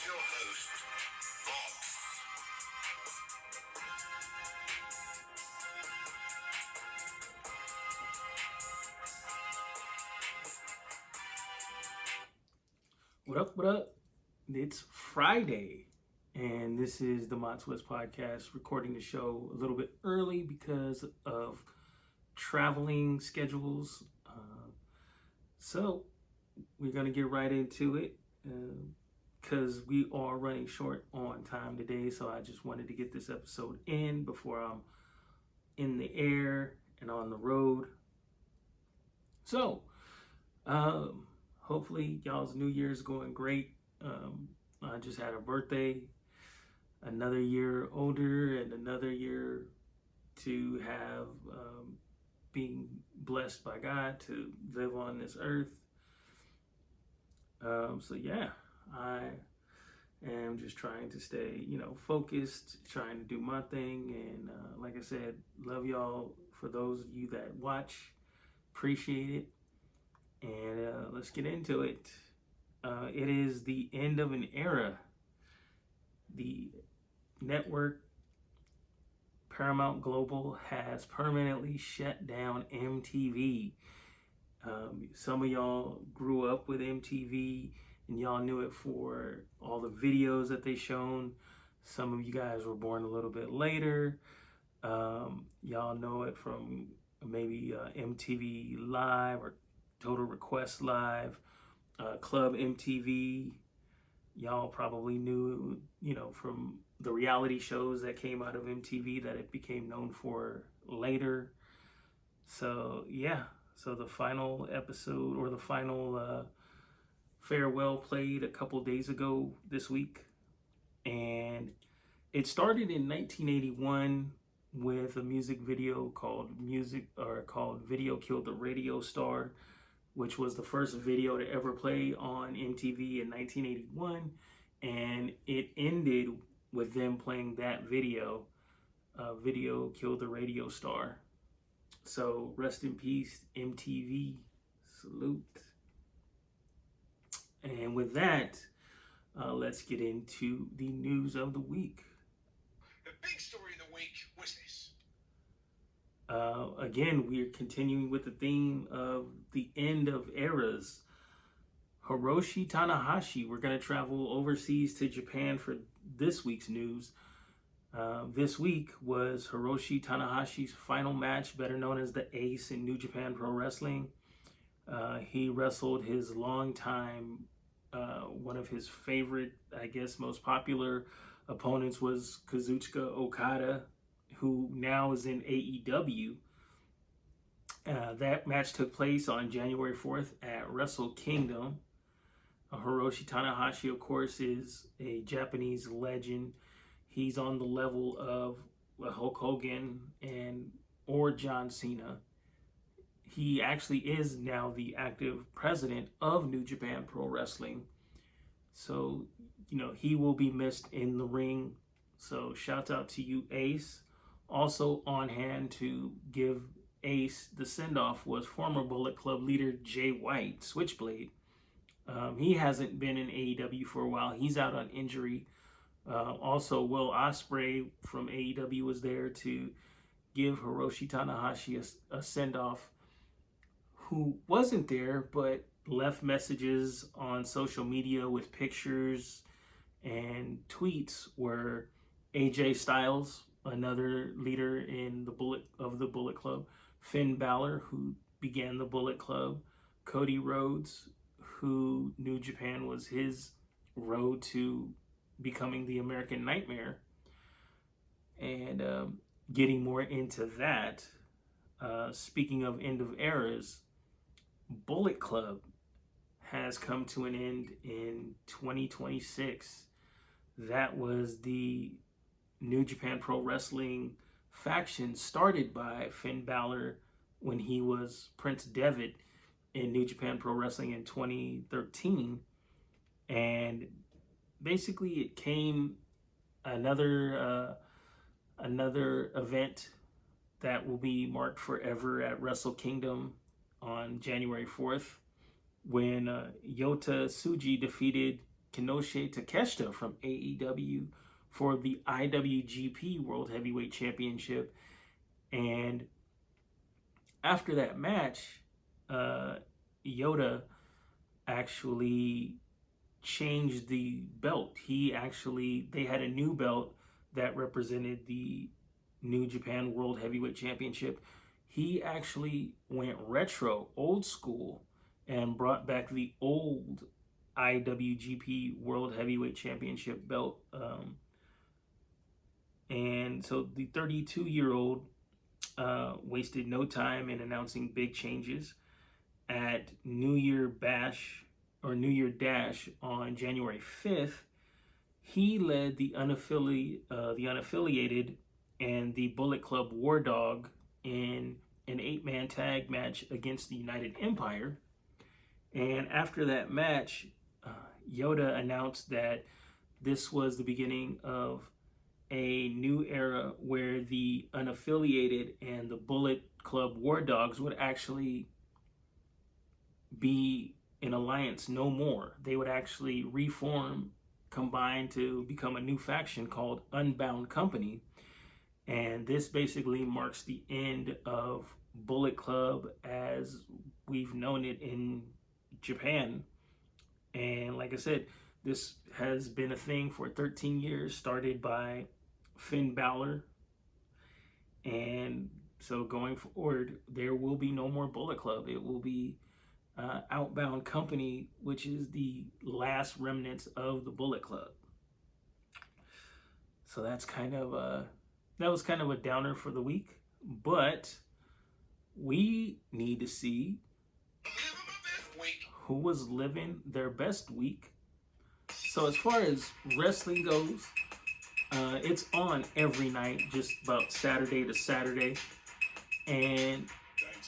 is your host, Bob. What up, what up? It's Friday, and this is the W.E.S.T podcast, recording the show a little bit early because of traveling schedules. So we're going to get right into it because we are running short on time today. So I just wanted to get this episode in before I'm in the air and on the road. So, hopefully y'all's New Year's going great. I just had a birthday, another year older, and another year to have being blessed by God to live on this earth. So yeah, I am just trying to stay, focused, trying to do my thing, and like I said, love y'all. For those of you that watch, appreciate it, and let's get into it. It is the end of an era. The network Paramount Global has permanently shut down MTV. Some of y'all grew up with MTV and y'all knew it for all the videos that they shown. Some of you guys were born a little bit later. Y'all know it from maybe MTV Live or Total Request Live, Club MTV. Y'all probably knew, from the reality shows that came out of MTV that it became known for later. So, yeah. So the final episode or the final farewell played a couple days ago this week. And it started in 1981 with a music video called Video Killed the Radio Star, which was the first video to ever play on MTV in 1981. And it ended with them playing that video, Video Killed the Radio Star. So rest in peace, MTV. Salute. And with that, let's get into the news of the week. The big story of the week was this. Again, we're continuing with the theme of the end of eras. Hiroshi Tanahashi, we're going to travel overseas to Japan for this week's news. This week was Hiroshi Tanahashi's final match, better known as the Ace in New Japan Pro Wrestling. He wrestled his longtime, one of his favorite, I guess, most popular opponents was Kazuchika Okada, who now is in AEW. That match took place on January 4th at Wrestle Kingdom. Hiroshi Tanahashi, of course, is a Japanese legend. He's on the level of Hulk Hogan or John Cena. He actually is now the active president of New Japan Pro Wrestling. So, he will be missed in the ring. So shout out to you, Ace. Also on hand to give Ace the send-off was former Bullet Club leader Jay White, Switchblade. He hasn't been in AEW for a while. He's out on injury. Also, Will Ospreay from AEW was there to give Hiroshi Tanahashi a send-off, who wasn't there but left messages on social media with pictures and tweets were AJ Styles, another leader in the Bullet Club, Finn Balor, who began the Bullet Club, Cody Rhodes, who New Japan was his road to becoming the American Nightmare. And getting more into that, speaking of end of eras, Bullet Club has come to an end in 2026. That was the New Japan Pro Wrestling faction started by Finn Balor when he was Prince Devitt in New Japan Pro Wrestling in 2013. And basically it came another event that will be marked forever at Wrestle Kingdom on January 4th when Yota Tsuji defeated Kinoshita Takeshita from AEW for the IWGP World Heavyweight Championship. And after that match, Yoda actually changed the belt. They had a new belt that represented the New Japan World Heavyweight Championship. He actually went retro, old school, and brought back the old IWGP World Heavyweight Championship belt. And so the 32-year-old wasted no time in announcing big changes at New Year Dash on January 5th. He led the unaffiliated and the Bullet Club War Dog in an 8-man tag match against the United Empire. And after that match, Yoda announced that this was the beginning of a new era where the unaffiliated and the Bullet Club War Dogs would actually be in alliance no more. They would actually reform, combine to become a new faction called Unbound Company. And this basically marks the end of Bullet Club as we've known it in Japan. And like I said, this has been a thing for 13 years, started by Finn Balor. And so going forward, there will be no more Bullet Club. It will be Outbound Company, which is the last remnants of the Bullet Club. So that's that was kind of a downer for the week, but we need to see who was living their best week. So as far as wrestling goes, it's on every night, just about Saturday to Saturday, and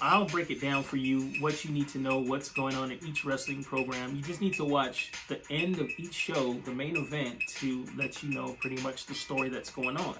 I'll break it down for you, what you need to know, what's going on in each wrestling program. You just need to watch the end of each show, the main event, to let you know pretty much the story that's going on.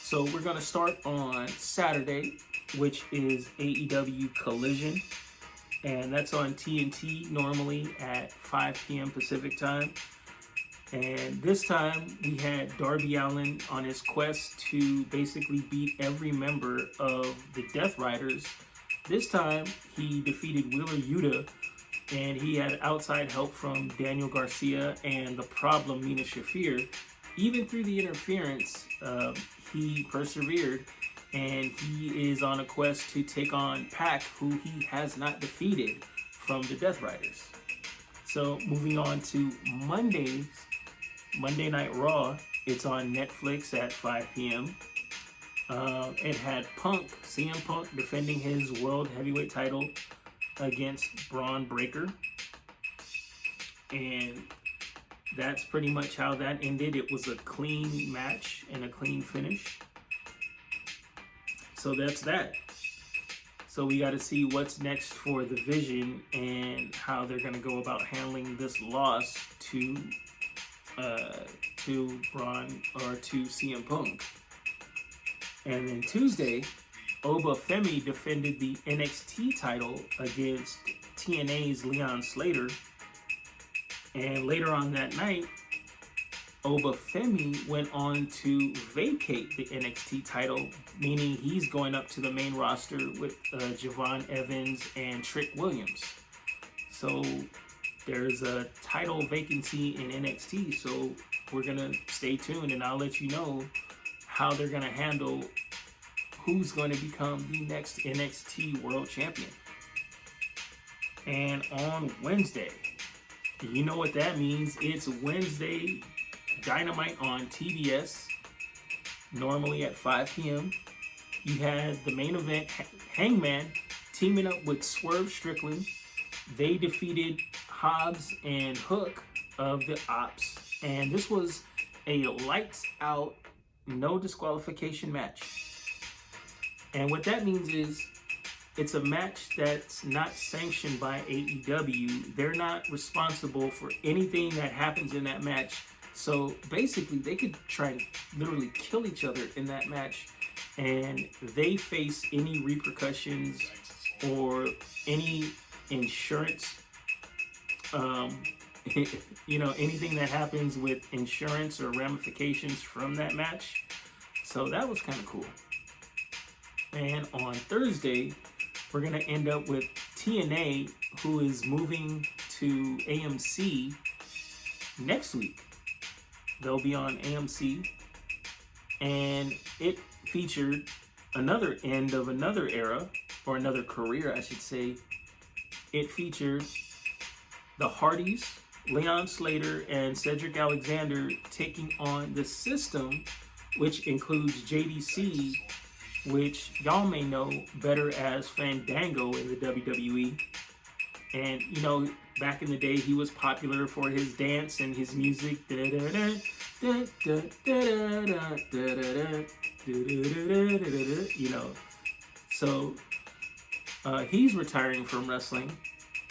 So we're going to start on Saturday, which is AEW Collision, and that's on TNT normally at 5 p.m. Pacific time. And this time we had Darby Allin on his quest to basically beat every member of the Death Riders. This time he defeated Wheeler Yuta, and he had outside help from Daniel Garcia and the Problem Mina Shafir. Even through the interference, he persevered, and he is on a quest to take on Pac, who he has not defeated from the Death Riders. So moving on to Monday Night Raw, it's on Netflix at 5 p.m. It had CM Punk defending his World Heavyweight title against Braun Breaker. And that's pretty much how that ended. It was a clean match and a clean finish. So that's that. So we got to see what's next for the Vision and how they're going to go about handling this loss to Braun or to CM Punk. And then Tuesday, Oba Femi defended the NXT title against TNA's Leon Slater. And later on that night, Oba Femi went on to vacate the NXT title, meaning he's going up to the main roster with Javon Evans and Trick Williams. So there's a title vacancy in NXT, so we're going to stay tuned, and I'll let you know how they're going to handle who's going to become the next NXT World Champion. And on Wednesday, you know what that means. It's Wednesday Dynamite on TBS, normally at 5 p.m. You had the main event, Hangman teaming up with Swerve Strickland. They defeated Hobbs and Hook of the Ops. And this was a lights out, no disqualification match. And what that means is it's a match that's not sanctioned by AEW. They're not responsible for anything that happens in that match. So basically, they could try and literally kill each other in that match, and they face any repercussions or any insurance anything that happens with insurance or ramifications from that match. So that was kind of cool. And on Thursday, we're going to end up with TNA, who is moving to AMC next week. They'll be on AMC, and it featured another end of another era, or another career, I should say. It featured the Hardys, Leon Slater, and Cedric Alexander taking on the System, which includes JDC, which y'all may know better as Fandango in the WWE. And, back in the day, he was popular for his dance and his music. So he's retiring from wrestling,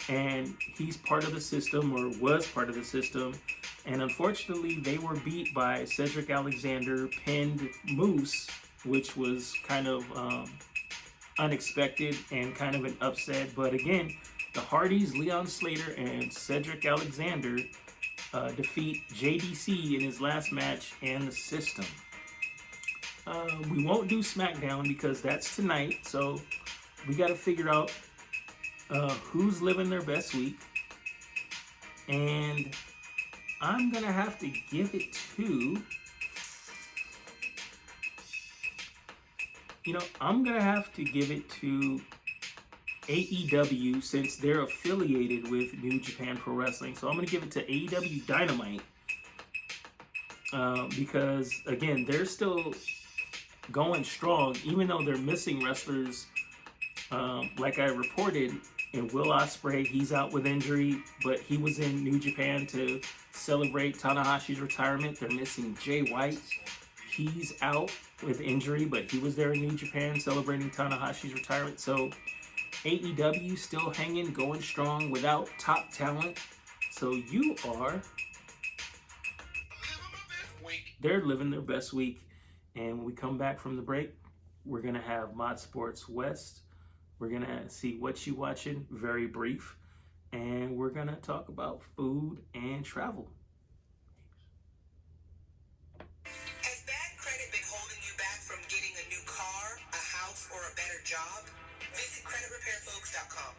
and he's part of the System, or was part of the System. And unfortunately, they were beat by Cedric Alexander, pinned Moose, which was kind of unexpected and kind of an upset. But again, the Hardys, Leon Slater, and Cedric Alexander defeat JDC in his last match and the System. We won't do SmackDown because that's tonight, so we got to figure out who's living their best week. And I'm going to have to give it to... I'm going to have to give it to AEW, since they're affiliated with New Japan Pro Wrestling. So I'm going to give it to AEW Dynamite because, again, they're still going strong, even though they're missing wrestlers. Like I reported, in Will Ospreay, he's out with injury, but he was in New Japan to celebrate Tanahashi's retirement. They're missing Jay White. He's out with injury, but he was there in New Japan celebrating Tanahashi's retirement. So AEW still hanging, going strong without top talent. So they're living their best week. And when we come back from the break, we're going to have Mod Sports West. We're going to see what you watching, very brief. And we're going to talk about food and travel. Has bad credit been holding you back from getting a new car, a house, or a better job? Visit creditrepairfolks.com.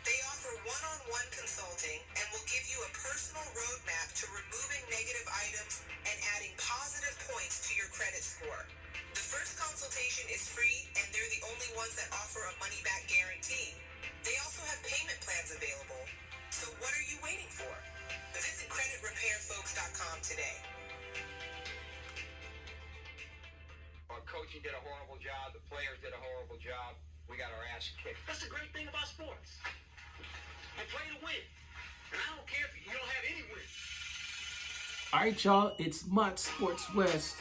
They offer one-on-one consulting and will give you a personal roadmap to removing negative items and adding positive points to your credit score. The first consultation is free, and they're the only ones that offer a money-back guarantee. They also have payment plans available. So what are you waiting for? Visit creditrepairfolks.com today. Our coaching did a horrible job. The players did a horrible job. We got our ass kicked. That's the great thing about sports. You play to win. And I don't care if you don't have any wins. All right, y'all, it's Mod Sports West,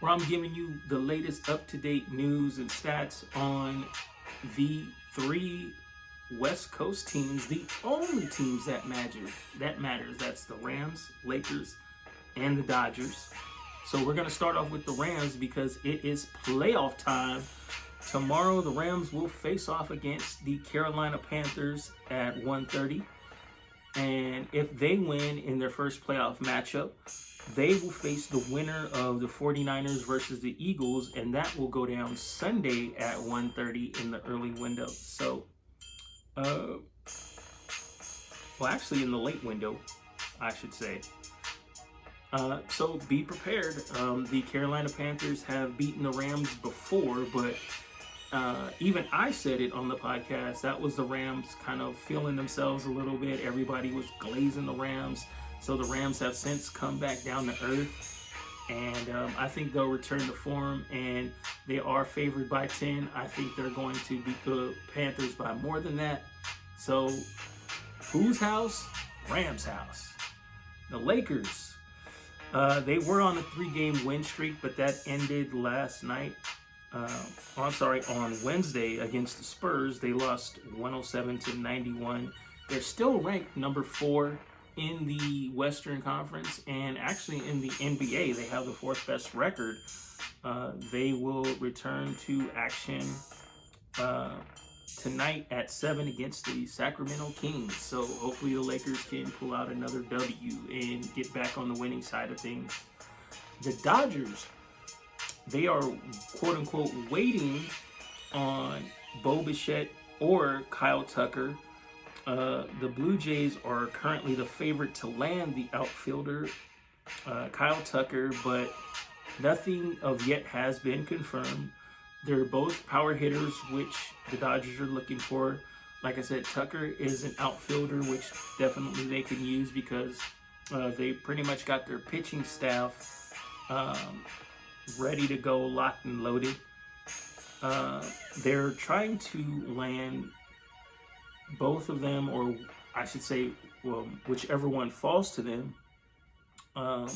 where I'm giving you the latest up-to-date news and stats on the 3 West Coast teams, the only teams that matters. That's the Rams, Lakers, and the Dodgers. So we're going to start off with the Rams because it is playoff time. Tomorrow, the Rams will face off against the Carolina Panthers at 1:30. And if they win in their first playoff matchup, they will face the winner of the 49ers versus the Eagles, and that will go down Sunday at 1:30 in the early window. So, actually in the late window, I should say. So be prepared. The Carolina Panthers have beaten the Rams before, but even I said it on the podcast. That was the Rams kind of feeling themselves a little bit. Everybody was glazing the Rams. So the Rams have since come back down to earth. And I think they'll return to form. And they are favored by 10. I think they're going to beat the Panthers by more than that. So whose house? Rams' house. The Lakers. They were on a 3-game win streak, but that ended last night. On Wednesday against the Spurs. They lost 107-91. They're still ranked number 4 in the Western Conference, and actually in the NBA, they have the 4th best record. They will return to action tonight at 7 against the Sacramento Kings. So hopefully the Lakers can pull out another W and get back on the winning side of things. The Dodgers, they are quote unquote waiting on Bo-Bichette or Kyle Tucker. The Blue Jays are currently the favorite to land the outfielder, Kyle Tucker, but nothing of yet has been confirmed. They're both power hitters, which the Dodgers are looking for. Like I said, Tucker is an outfielder, which definitely they can use because they pretty much got their pitching staff ready to go, locked and loaded. They're trying to land both of them, or I should say, well, whichever one falls to them, on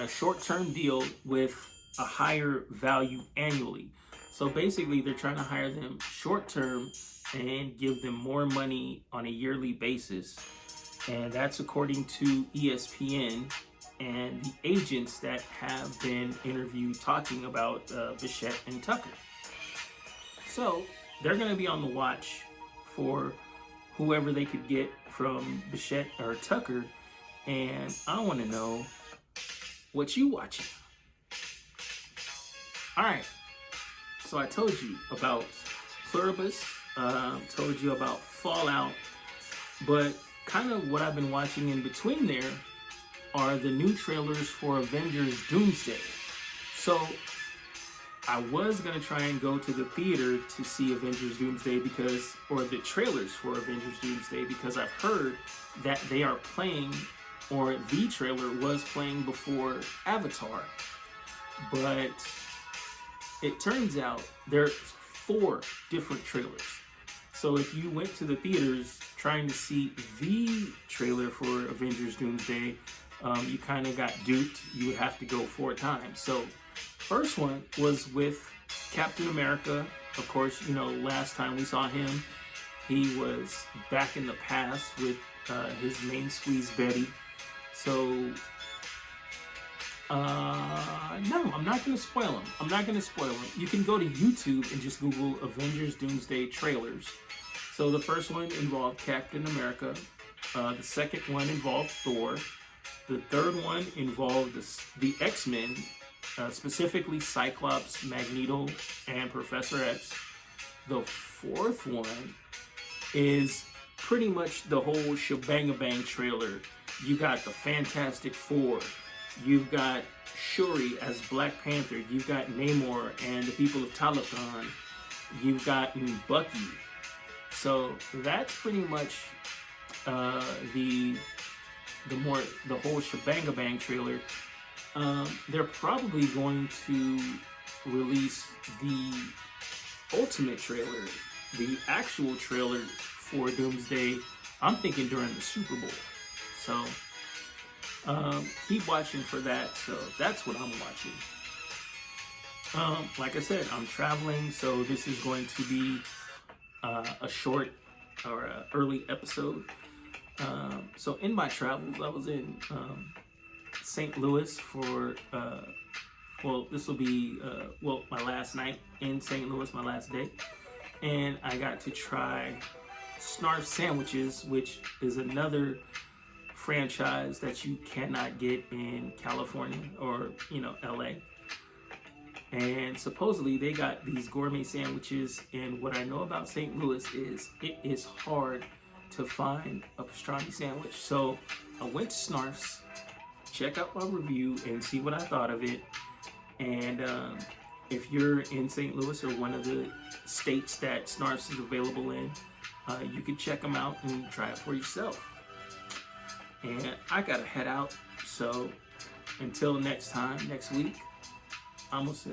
a short-term deal with a higher value annually. So basically, they're trying to hire them short-term and give them more money on a yearly basis. And that's according to ESPN and the agents that have been interviewed talking about Bichette and Tucker. So they're going to be on the watch for whoever they could get from Bichette or Tucker. And I want to know what you watching. All right. So I told you about Pluribus, told you about Fallout, but kind of what I've been watching in between there are the new trailers for Avengers Doomsday. So I was going to try and go to the theater to see Avengers Doomsday or the trailers for Avengers Doomsday, because I've heard that they are playing, or the trailer was playing before Avatar. But it turns out there's 4 different trailers. So if you went to the theaters trying to see the trailer for Avengers Doomsday, you kind of got duped. You would have to go 4 times. So first one was with Captain America. Of course, you know, last time we saw him, he was back in the past with his main squeeze Betty. So no, I'm not going to spoil him. You can go to YouTube and just Google Avengers Doomsday trailers. So the first one involved Captain America. The second one involved Thor. The third one involved the X-Men, specifically Cyclops, Magneto, and Professor X. The fourth one is pretty much the whole shebang-a-bang trailer. You got the Fantastic Four. You've got Shuri as Black Panther. You've got Namor and the people of Talokan. You've got Bucky. So that's pretty much the whole shebang-a-bang trailer. They're probably going to release the ultimate trailer, the actual trailer for Doomsday, I'm thinking during the Super Bowl. So keep watching for that. So that's what I'm watching. Like I said, I'm traveling, so this is going to be a short or an early episode. So in my travels, I was in St. Louis for, this will be, my last night in St. Louis, my last day. And I got to try Snarf Sandwiches, which is another franchise that you cannot get in California or, LA. And supposedly they got these gourmet sandwiches. And what I know about St. Louis is it is hard to find a pastrami sandwich. So I went to Snarf's, check out my review and see what I thought of it. And if you're in St. Louis or one of the states that Snarf's is available in, you can check them out and try it for yourself. And I gotta head out. So until next time, next week, I'm gonna say